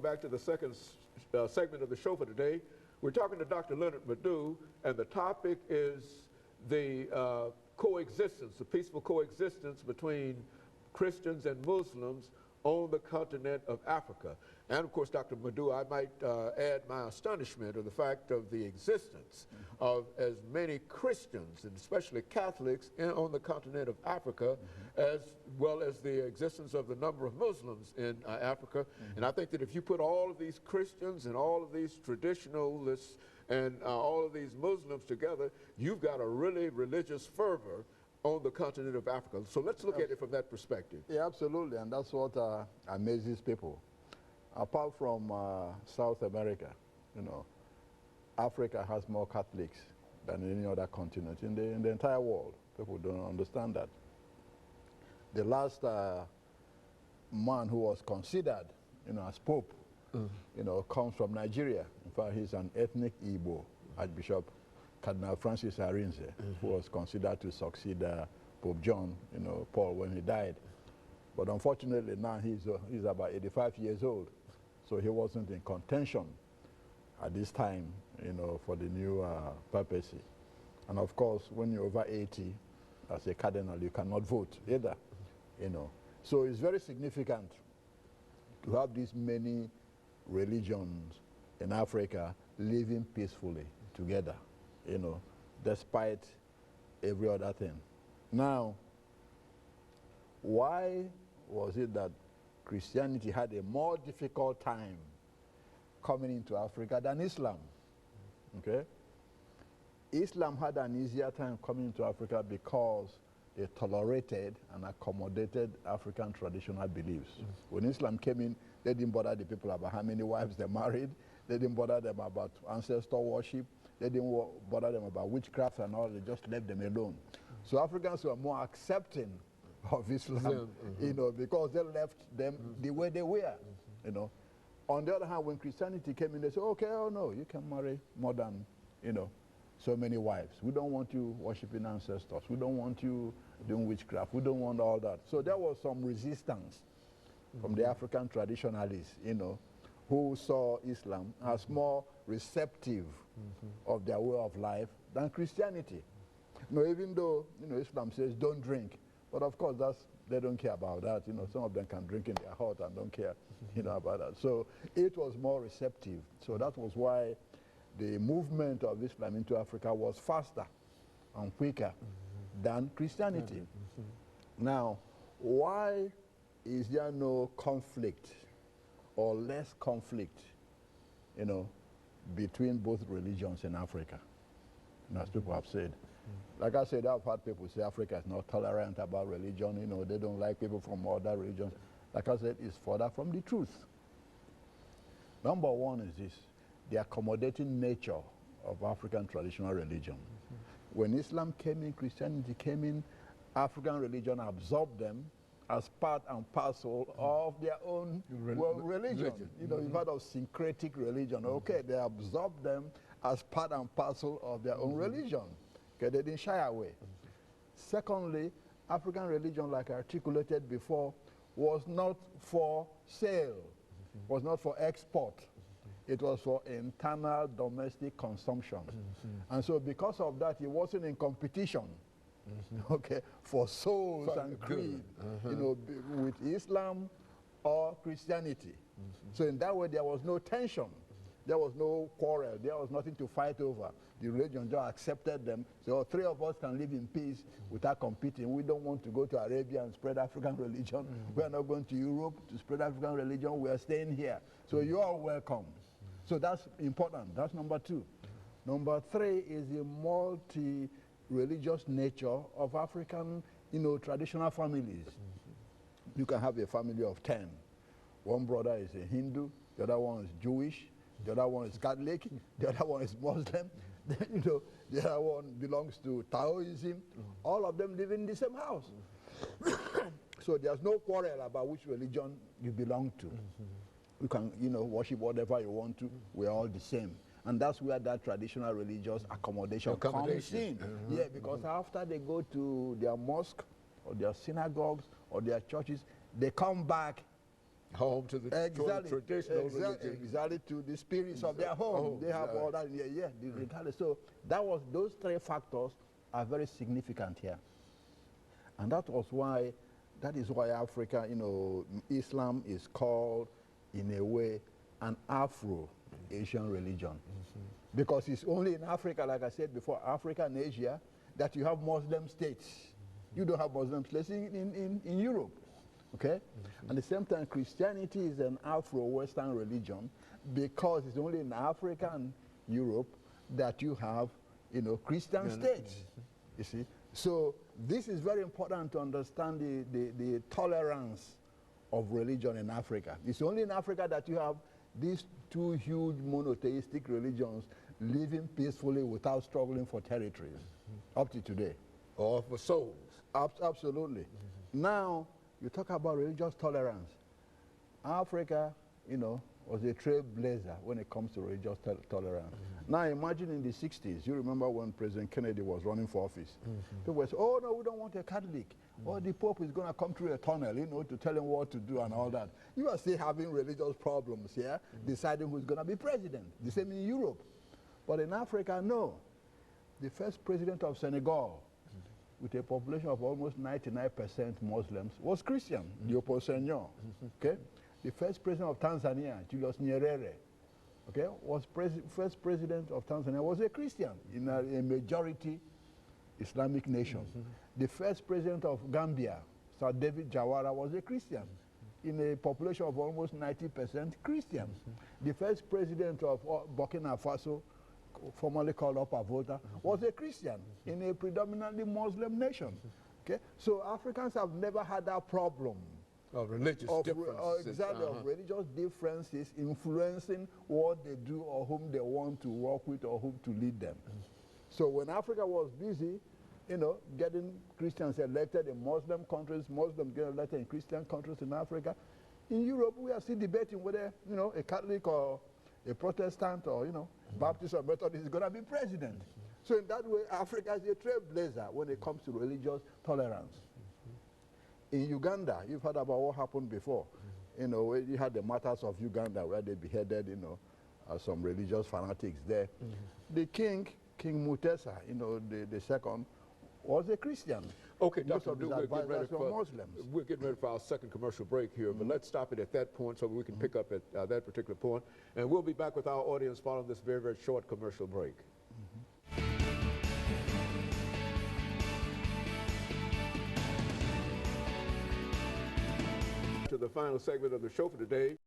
back to the second segment of the show for today. We're talking to Dr. LMadu, and the topic is the coexistence, the peaceful coexistence between Christians and Muslims on the continent of Africa. And of course, Dr. LMadu, I might add my astonishment of the fact of the existence of as many Christians, and especially Catholics, on the continent of Africa, as well as the existence of the number of Muslims in Africa. And I think that if you put all of these Christians and all of these traditionalists and all of these Muslims together, you've got a really religious fervor on the continent of Africa. So let's look at it from that perspective. Yeah, absolutely, and that's what amazes people. Apart from South America, you know, Africa has more Catholics than any other continent in the entire world. People don't understand that. The last man who was considered, you know, as Pope, you know, comes from Nigeria. In fact, he's an ethnic Igbo, Archbishop Cardinal Francis Arinze, who was considered to succeed Pope John, you know, Paul, when he died. But unfortunately now he's about 85 years old, so he wasn't in contention at this time, you know, for the new papacy. And of course, when you're over 80, as a cardinal, you cannot vote either, you know. So it's very significant to have these many religions in Africa living peacefully together, you know, despite every other thing. Now, why was it that Christianity had a more difficult time coming into Africa than Islam? Okay? Islam had an easier time coming into Africa because they tolerated and accommodated African traditional beliefs. When Islam came in, they didn't bother the people about how many wives they married. They didn't bother them about ancestor worship. They didn't bother them about witchcraft and all. They just left them alone. So Africans were more accepting of Islam, you know, because they left them the way they were, you know. On the other hand, when Christianity came in, they said, okay, oh no, you can marry more than, you know, so many wives. We don't want you worshiping ancestors. We don't want you doing witchcraft. We don't want all that. So there was some resistance from the African traditionalists, you know, who saw Islam as more receptive of their way of life than Christianity. You know, even though, you know, Islam says don't drink, but of course they don't care about that. You know, some of them can drink in their heart and don't care, you know, about that. So it was more receptive. So that was why the movement of Islam into Africa was faster and quicker than Christianity. Now, why is there no conflict or less conflict, you know, between both religions in Africa? You know, as people have said. Like I said, I've heard people say Africa is not tolerant about religion. You know, they don't like people from other religions. Like I said, it's further from the truth. Number one is this: the accommodating nature of African traditional religion. When Islam came in, Christianity came in, African religion absorbed them as part and parcel of their own religion. You know, you've heard of syncretic religion. Okay, they absorbed them as part and parcel of their own religion. Okay, they didn't shy away. Secondly, African religion, like I articulated before, was not for sale, was not for export. It was for internal domestic consumption. And so because of that, it wasn't in competition, okay, for souls and greed, you know, with Islam or Christianity. So in that way, there was no tension. There was no quarrel. There was nothing to fight over. The religion just accepted them. So three of us can live in peace without competing. We don't want to go to Arabia and spread African religion. We are not going to Europe to spread African religion. We are staying here. So you are welcome. So that's important. That's number two. Number three is the multi-religious nature of African, you know, traditional families. You can have a family of 10. One brother is a Hindu, the other one is Jewish, the other one is Catholic, the other one is Muslim, you know, the other one belongs to Taoism. All of them live in the same house. So there's no quarrel about which religion you belong to. You can, you know, worship whatever you want to. We're all the same. And that's where that traditional religious accommodation comes in. Yeah, because after they go to their mosque or their synagogues or their churches, they come back Home to the traditional religion. Exactly to the spirits of their home. They have all that in there, yeah. So those three factors are very significant here. And that is why Africa, Islam is called, in a way, an Afro-Asian religion. Because it's only in Africa, like I said before, Africa and Asia, that you have Muslim states. You don't have Muslim states in Europe. Okay? At the same time, Christianity is an Afro-Western religion because it's only in Africa and Europe that you have, Christian states. You see? So this is very important to understand the tolerance of religion in Africa. It's only in Africa that you have these two huge monotheistic religions living peacefully without struggling for territories up to today. Or for souls. Absolutely. Now, you talk about religious tolerance. Africa, was a trailblazer when it comes to religious tolerance. Now imagine in the 60s, you remember when President Kennedy was running for office. People would say, oh no, we don't want a Catholic. Or the Pope is going to come through a tunnel, to tell him what to do and all that. You are still having religious problems here, deciding who's going to be president. The same in Europe. But in Africa, no. The first president of Senegal, with a population of almost 99% Muslims, was Christian, Leopold Senghor. Okay? The first president of Tanzania, Julius Nyerere, okay, first president of Tanzania was a Christian in a majority Islamic nation. The first president of Gambia, Sir David Jawara, was a Christian in a population of almost 90% Christian. The first president of Burkina Faso, formerly called Upper Volta, was a Christian in a predominantly Muslim nation. Okay? So Africans have never had that problem. Of religious differences. Exactly, of religious differences influencing what they do or whom they want to work with or whom to lead them. So when Africa was busy, getting Christians elected in Muslim countries, Muslims getting elected in Christian countries in Africa, in Europe we are still debating whether, a Catholic or a Protestant or, Baptist or Methodist is going to be president. So in that way, Africa is a trailblazer when it comes to religious tolerance. In Uganda, you've heard about what happened before. You had the martyrs of Uganda where they beheaded, some religious fanatics there. The King Mutesa, the second, was a Christian. Okay, Most Dr. of his we're getting ready advisors were Muslims. we're getting ready for our second commercial break here, but let's stop it at that point so we can pick up at that particular point. And we'll be back with our audience following this very, very short commercial break. To the final segment of the show for today.